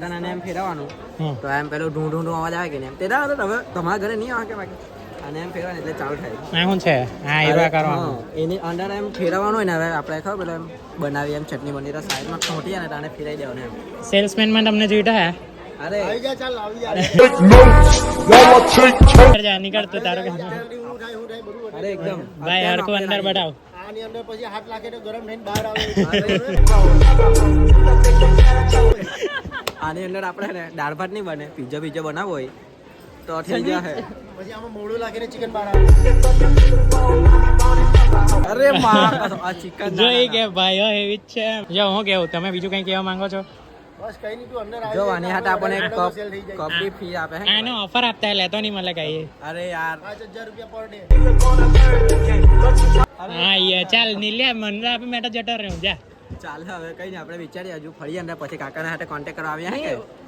તને એમ ફેરવવાનું તો એમ પેલું ઢૂંઢ અવાજ આવે કે નહીં એમ તે દાડો તો તમારા ઘરે નહીં આવે કે બાકી અને એમ ફેરવાનું એટલે ચાલુ થાય શું છે હા એવા કરવાનું એની અંદર એમ ફેરવવાનું હોય ને હવે આપણે ખબર પેલું એમ બનાવી એમ ચટણી બની તો સાઈડમાં ખોટી ને તાને ફેરાઈ દેવાનું એમ સેલ્સમેનમાં તમને જોઈતા હે અરે આવી જા ચાલ આવી જા જા નીકળતો તારો કે હું થાય બધું અરે એકદમ ભાઈ હરકો અંદર બતાવ આની અંદર પછી હાથ લાગે તો ગરમ થઈને બહાર આવે આની અંદર આપણે ને દાળ ભાત નહીં બને પીઝા બનાવવો હોય તો થઈ જશે પછી આમાં મોડું લાગીને ચિકન બહાર આવે અરે માં આ ચિકન જોઈ કે ભાઈઓ એવી જ છે જો હું કેવું તમે બીજું કઈ કહેવા માંગો છો બસ કઈ નહીં તું અંદર જો આવી આની હાથે આપણને એક કપ ની ફી આપે હે એનો ઓફર આપતા લેતો નહીં મળે કઈ અરે યાર 5000 રૂપિયા પર ડે હા યાર ચાલ નીલ્યા મને આપે મેં તો જતો રહ્યો જા ચાલ હવે કઈ નહીં આપણે વિચારીએ હજુ ફરી અંદર પછી કાકાના હાથે કોન્ટેક્ટ કરવા આવ્યા હે કે